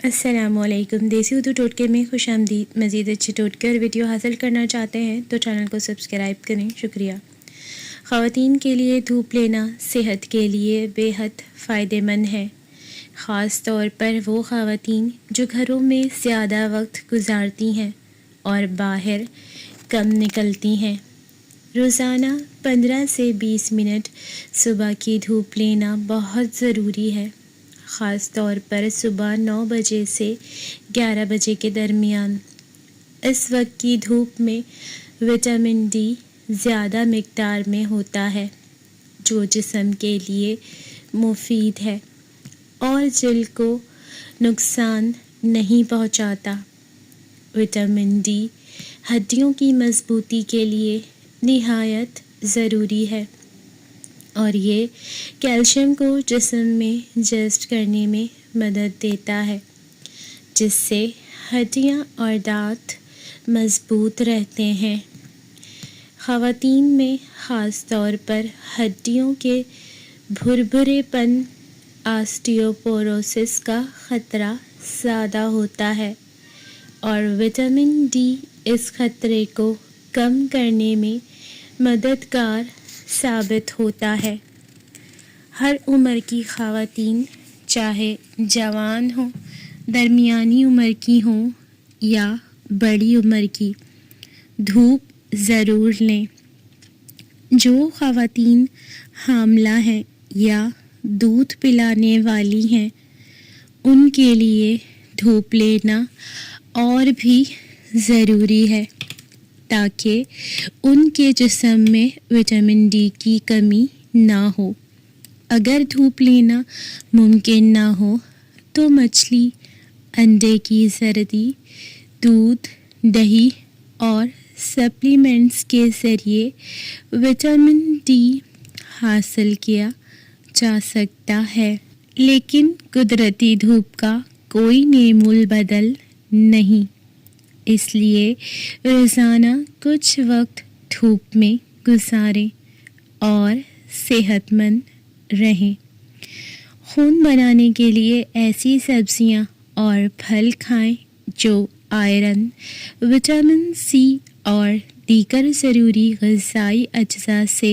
السلام علیکم۔ دیسی اردو ٹوٹکے میں خوش آمدید۔ مزید اچھے ٹوٹکے اور ویڈیو حاصل کرنا چاہتے ہیں تو چینل کو سبسکرائب کریں، شکریہ۔ خواتین کے لیے دھوپ لینا صحت کے لیے بے حد فائدہ مند ہے، خاص طور پر وہ خواتین جو گھروں میں زیادہ وقت گزارتی ہیں اور باہر کم نکلتی ہیں۔ روزانہ 15 سے 20 منٹ صبح کی دھوپ لینا بہت ضروری ہے، خاص طور پر صبح 9 بجے سے 11 بجے کے درمیان۔ اس وقت کی دھوپ میں وٹامن ڈی زیادہ مقدار میں ہوتا ہے، جو جسم کے لیے مفید ہے اور جلد کو نقصان نہیں پہنچاتا۔ وٹامن ڈی ہڈیوں کی مضبوطی کے لیے نہایت ضروری ہے اور یہ کیلشیم کو جسم میں جذب کرنے میں مدد دیتا ہے، جس سے ہڈیاں اور دانت مضبوط رہتے ہیں۔ خواتین میں خاص طور پر ہڈیوں کے بھربھرے پن، آسٹیوپوروسس کا خطرہ زیادہ ہوتا ہے اور وٹامن ڈی اس خطرے کو کم کرنے میں مددگار ثابت ہوتا ہے۔ ہر عمر کی خواتین، چاہے جوان ہوں، درمیانی عمر کی ہوں یا بڑی عمر کی، دھوپ ضرور لیں۔ جو خواتین حاملہ ہیں یا دودھ پلانے والی ہیں، ان کے لیے دھوپ لینا اور بھی ضروری ہے تاکہ ان کے جسم میں وٹامن ڈی کی کمی نہ ہو۔ اگر دھوپ لینا ممکن نہ ہو تو مچھلی، انڈے کی زردی، دودھ، دہی اور سپلیمنٹس کے ذریعے وٹامن ڈی حاصل کیا جا سکتا ہے، لیکن قدرتی دھوپ کا کوئی نعم البدل نہیں۔ اس لیے روزانہ کچھ وقت دھوپ میں گزاریں اور صحت مند رہیں۔ خون بنانے کے لیے ایسی سبزیاں اور پھل کھائیں جو آئرن، وٹامن سی اور دیگر ضروری غذائی اجزاء سے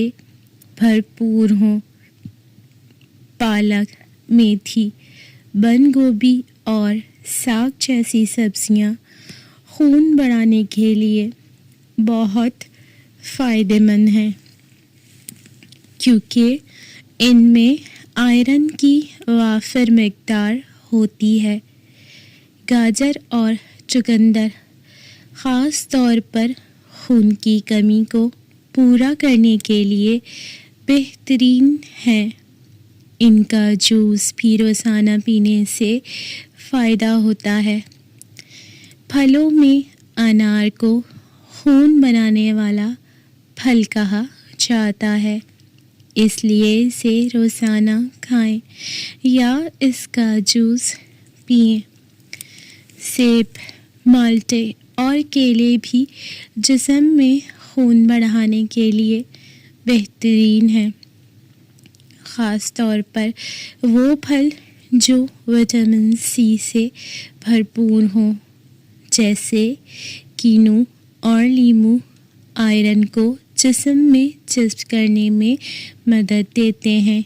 بھرپور ہوں۔ پالک، میتھی، بند گوبھی اور ساگ جیسی سبزیاں خون بڑھانے کے لیے بہت فائدہ مند ہیں، کیونکہ ان میں آئرن کی وافر مقدار ہوتی ہے۔ گاجر اور چقندر خاص طور پر خون کی کمی کو پورا کرنے کے لیے بہترین ہیں۔ ان کا جوس بھی روزانہ پینے سے فائدہ ہوتا ہے۔ پھلوں میں انار کو خون بنانے والا پھل کہا جاتا ہے، اس لیے اسے روزانہ کھائیں یا اس کا جوس پئیں۔ سیب، مالٹے اور کیلے بھی جسم میں خون بڑھانے کے لیے بہترین ہیں، خاص طور پر وہ پھل جو وٹامن سی سے بھرپور ہوں، جیسے کینو اور لیمو۔ آئرن کو جسم میں جذب کرنے میں مدد دیتے ہیں۔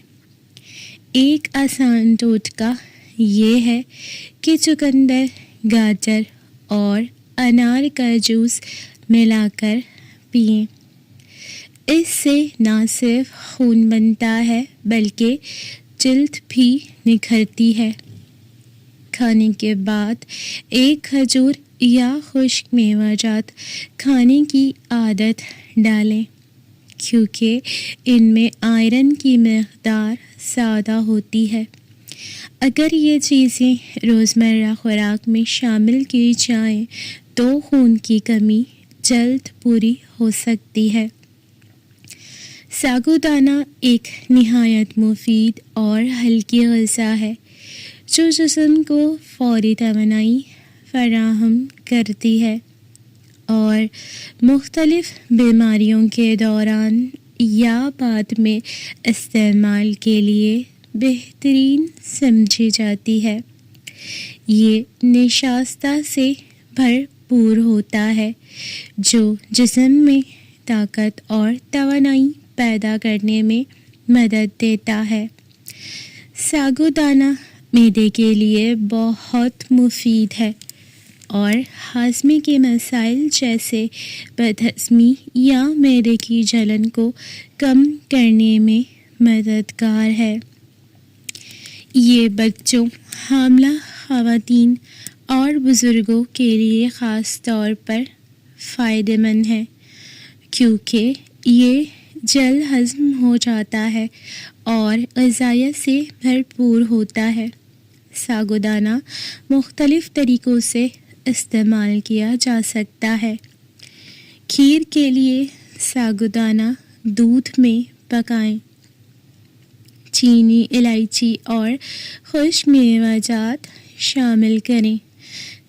ایک آسان ٹوٹکا یہ ہے کہ چقندر، گاجر اور انار کا جوس ملا کر پئیں۔ اس سے نہ صرف خون بنتا ہے بلکہ جلد بھی نکھرتی ہے۔ کھانے کے بعد ایک کھجور یا خشک میوہ جات کھانے کی عادت ڈالیں، کیونکہ ان میں آئرن کی مقدار زیادہ ہوتی ہے۔ اگر یہ چیزیں روزمرہ خوراک میں شامل کی جائیں تو خون کی کمی جلد پوری ہو سکتی ہے۔ ساگودانہ ایک نہایت مفید اور ہلکی غذا ہے جو جسم کو فوری توانائی فراہم کرتی ہے اور مختلف بیماریوں کے دوران یا بعد میں استعمال کے لیے بہترین سمجھی جاتی ہے۔ یہ نشاستہ سے بھرپور ہوتا ہے جو جسم میں طاقت اور توانائی پیدا کرنے میں مدد دیتا ہے۔ ساگودانہ معدے کے لیے بہت مفید ہے اور ہاضمے کے مسائل جیسے بد ہضمی یا معدے کی جلن کو کم کرنے میں مددگار ہے۔ یہ بچوں، حاملہ خواتین اور بزرگوں کے لیے خاص طور پر فائدہ مند ہے کیونکہ یہ جلد ہضم ہو جاتا ہے اور غذائیت سے بھرپور ہوتا ہے۔ ساگودانہ مختلف طریقوں سے استعمال کیا جا سکتا ہے۔ کھیر کے لیے ساگودانہ دودھ میں پکائیں۔ چینی، الائچی اور خشک میوہ جات شامل کریں۔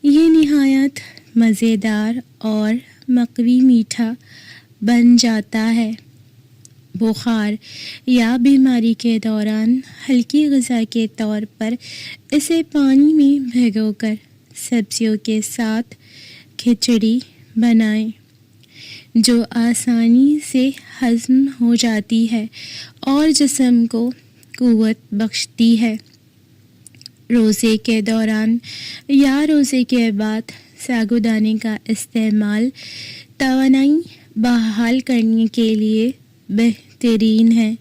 یہ نہایت مزیدار اور مقوی میٹھا بن جاتا ہے۔ بخار یا بیماری کے دوران ہلکی غذا کے طور پر اسے پانی میں بھگو کر سبزیوں کے ساتھ کھچڑی بنائیں جو آسانی سے ہضم ہو جاتی ہے اور جسم کو قوت بخشتی ہے۔ روزے کے دوران یا روزے کے بعد ساگودانے کا استعمال توانائی بحال کرنے کے لیے بہترین ہے۔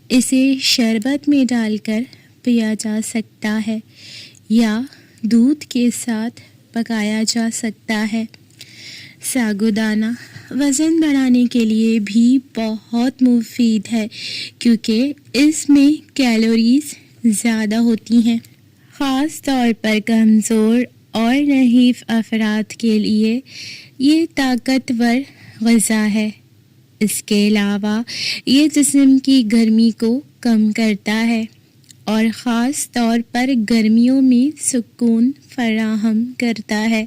اسے شربت میں ڈال کر پیا جا سکتا ہے یا دودھ کے ساتھ پکایا جا سکتا ہے۔ ساگودانہ وزن بڑھانے کے لیے بھی بہت مفید ہے کیونکہ اس میں کیلوریز زیادہ ہوتی ہیں۔ خاص طور پر کمزور اور نحیف افراد کے لیے یہ طاقتور غذا ہے۔ اس کے علاوہ یہ جسم کی گرمی کو کم کرتا ہے اور خاص طور پر گرمیوں میں سکون فراہم کرتا ہے۔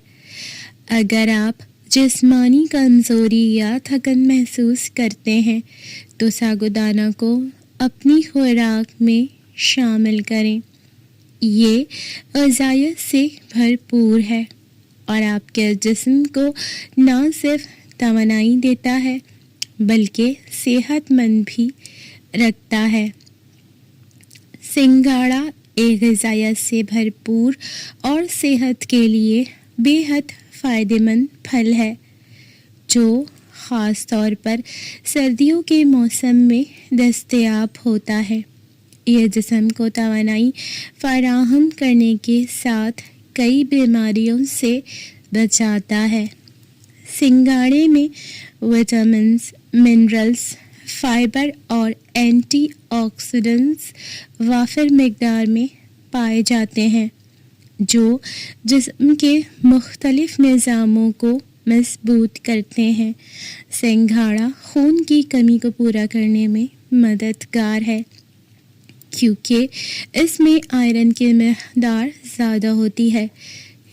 اگر آپ جسمانی کمزوری یا تھکن محسوس کرتے ہیں تو ساگودانہ کو اپنی خوراک میں شامل کریں۔ یہ غذائیت سے بھرپور ہے اور آپ کے جسم کو نہ صرف توانائی دیتا ہے بلکہ صحت مند بھی رکھتا ہے۔ سنگھاڑا ایک غذائیت سے بھرپور اور صحت کے لیے بے حد فائدہ مند پھل ہے جو خاص طور پر سردیوں کے موسم میں دستیاب ہوتا ہے۔ یہ جسم کو توانائی فراہم کرنے کے ساتھ کئی بیماریوں سے بچاتا ہے۔ سنگھاڑے میں وٹامنز، منرلز، فائبر اور اینٹی آکسیڈنٹس وافر مقدار میں پائے جاتے ہیں جو جسم کے مختلف نظاموں کو مضبوط کرتے ہیں۔ سنگھاڑا خون کی کمی کو پورا کرنے میں مددگار ہے کیونکہ اس میں آئرن کی مقدار زیادہ ہوتی ہے۔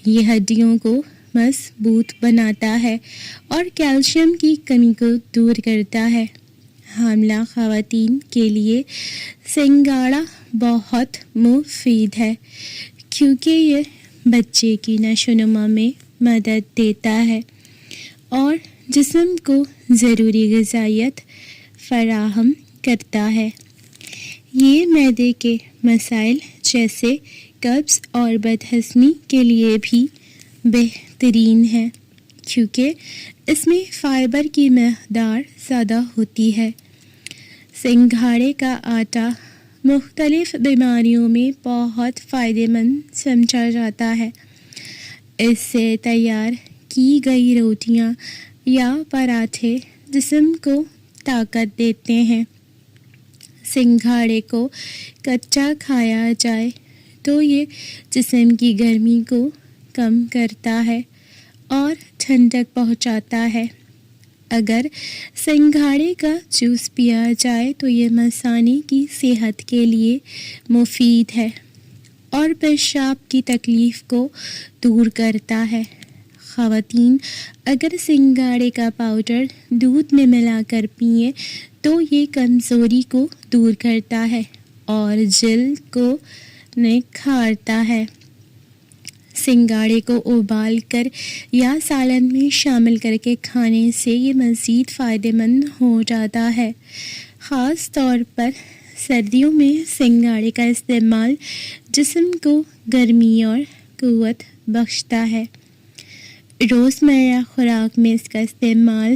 یہ ہڈیوں کو مضبوط بناتا ہے اور کیلشیم کی کمی کو دور کرتا ہے۔ حاملہ خواتین کے لیے سنگھاڑا بہت مفید ہے کیونکہ یہ بچے کی نشو و نما میں مدد دیتا ہے اور جسم کو ضروری غذائیت فراہم کرتا ہے۔ یہ معدے کے مسائل جیسے قبض اور بد ہضمی کے لیے بھی بہترین ہے کیونکہ اس میں فائبر کی مقدار زیادہ ہوتی ہے۔ سنگھاڑے کا آٹا مختلف بیماریوں میں بہت فائدہ مند سمجھا جاتا ہے۔ اس سے تیار کی گئی روٹیاں یا پراٹھے جسم کو طاقت دیتے ہیں۔ سنگھاڑے کو کچا کھایا جائے تو یہ جسم کی گرمی کو کم کرتا ہے اور ٹھنڈک پہنچاتا ہے۔ اگر سنگھاڑے کا جوس پیا جائے تو یہ مثانے کی صحت کے لیے مفید ہے اور پیشاب کی تکلیف کو دور کرتا ہے۔ خواتین اگر سنگھاڑے کا پاؤڈر دودھ میں ملا کر پئیں تو یہ کمزوری کو دور کرتا ہے اور جلد کو نکھارتا ہے۔ سنگاڑے کو ابال کر یا سالن میں شامل کر کے کھانے سے یہ مزید فائدہ مند ہو جاتا ہے۔ خاص طور پر سردیوں میں سنگاڑے کا استعمال جسم کو گرمی اور قوت بخشتا ہے۔ روزمرہ خوراک میں اس کا استعمال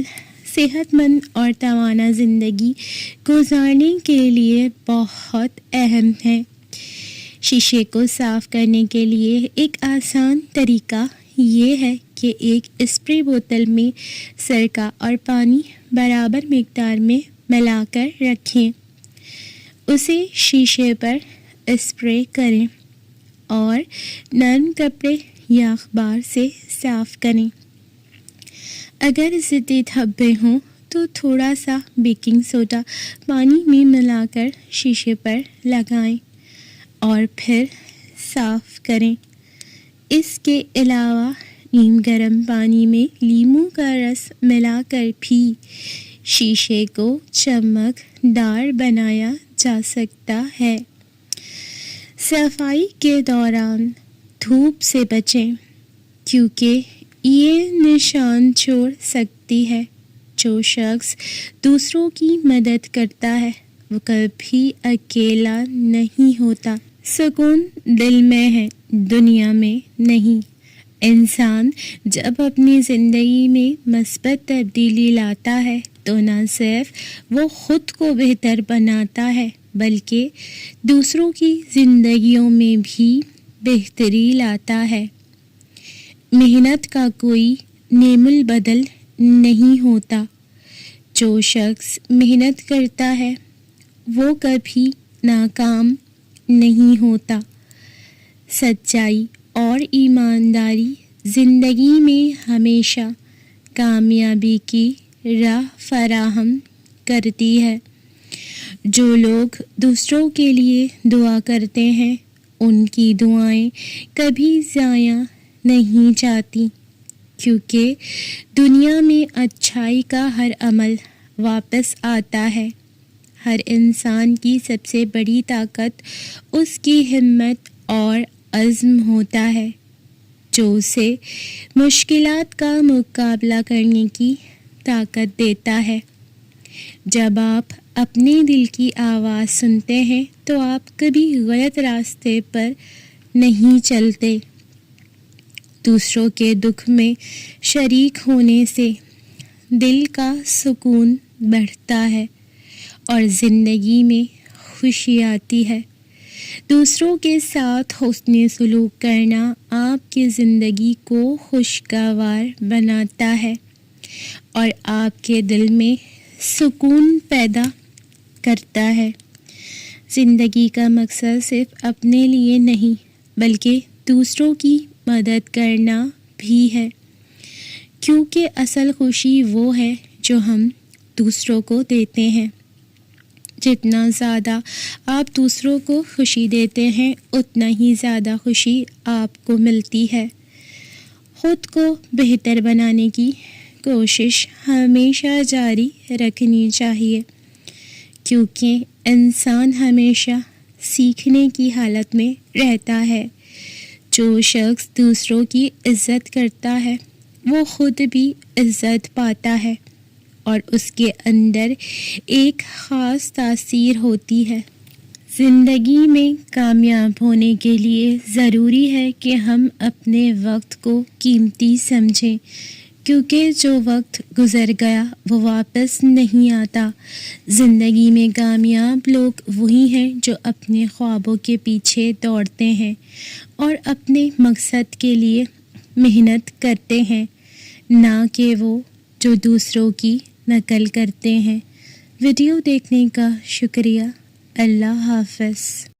صحت مند اور توانا زندگی گزارنے کے لیے بہت اہم ہے۔ شیشے کو صاف کرنے کے لیے ایک آسان طریقہ یہ ہے کہ ایک اسپرے بوتل میں سرکہ اور پانی برابر مقدار میں ملا کر رکھیں، اسے شیشے پر اسپرے کریں اور نرم کپڑے یا اخبار سے صاف کریں۔ اگر ضدی دھبے ہوں تو تھوڑا سا بیکنگ سوڈا پانی میں ملا کر شیشے پر لگائیں اور پھر صاف کریں۔ اس کے علاوہ نیم گرم پانی میں لیموں کا رس ملا کر بھی شیشے کو چمک دار بنایا جا سکتا ہے۔ صفائی کے دوران دھوپ سے بچیں کیونکہ یہ نشان چھوڑ سکتی ہے۔ جو شخص دوسروں کی مدد کرتا ہے وہ کبھی اکیلا نہیں ہوتا۔ سکون دل میں ہے، دنیا میں نہیں۔ انسان جب اپنی زندگی میں مثبت تبدیلی لاتا ہے تو نہ صرف وہ خود کو بہتر بناتا ہے بلکہ دوسروں کی زندگیوں میں بھی بہتری لاتا ہے۔ محنت کا کوئی نعم البدل نہیں ہوتا۔ جو شخص محنت کرتا ہے وہ کبھی ناکام نہیں ہوتا۔ سچائی اور ایمانداری زندگی میں ہمیشہ کامیابی کی راہ فراہم کرتی ہے۔ جو لوگ دوسروں کے لیے دعا کرتے ہیں ان کی دعائیں کبھی ضائع نہیں جاتی، کیونکہ دنیا میں اچھائی کا ہر عمل واپس آتا ہے۔ ہر انسان کی سب سے بڑی طاقت اس کی ہمت اور عزم ہوتا ہے جو اسے مشکلات کا مقابلہ کرنے کی طاقت دیتا ہے۔ جب آپ اپنے دل کی آواز سنتے ہیں تو آپ کبھی غلط راستے پر نہیں چلتے۔ دوسروں کے دکھ میں شریک ہونے سے دل کا سکون بڑھتا ہے اور زندگی میں خوشی آتی ہے۔ دوسروں کے ساتھ حسن سلوک کرنا آپ کی زندگی کو خوشگوار بناتا ہے اور آپ کے دل میں سکون پیدا کرتا ہے۔ زندگی کا مقصد صرف اپنے لیے نہیں بلکہ دوسروں کی مدد کرنا بھی ہے، کیونکہ اصل خوشی وہ ہے جو ہم دوسروں کو دیتے ہیں۔ جتنا زیادہ آپ دوسروں کو خوشی دیتے ہیں اتنا ہی زیادہ خوشی آپ کو ملتی ہے۔ خود کو بہتر بنانے کی کوشش ہمیشہ جاری رکھنی چاہیے، کیونکہ انسان ہمیشہ سیکھنے کی حالت میں رہتا ہے۔ جو شخص دوسروں کی عزت کرتا ہے وہ خود بھی عزت پاتا ہے اور اس کے اندر ایک خاص تاثیر ہوتی ہے۔ زندگی میں کامیاب ہونے کے لیے ضروری ہے کہ ہم اپنے وقت کو قیمتی سمجھیں، کیونکہ جو وقت گزر گیا وہ واپس نہیں آتا۔ زندگی میں کامیاب لوگ وہی ہیں جو اپنے خوابوں کے پیچھے دوڑتے ہیں اور اپنے مقصد کے لیے محنت کرتے ہیں، نہ کہ وہ جو دوسروں کی نقل کرتے ہیں۔ ویڈیو دیکھنے کا شکریہ۔ اللہ حافظ۔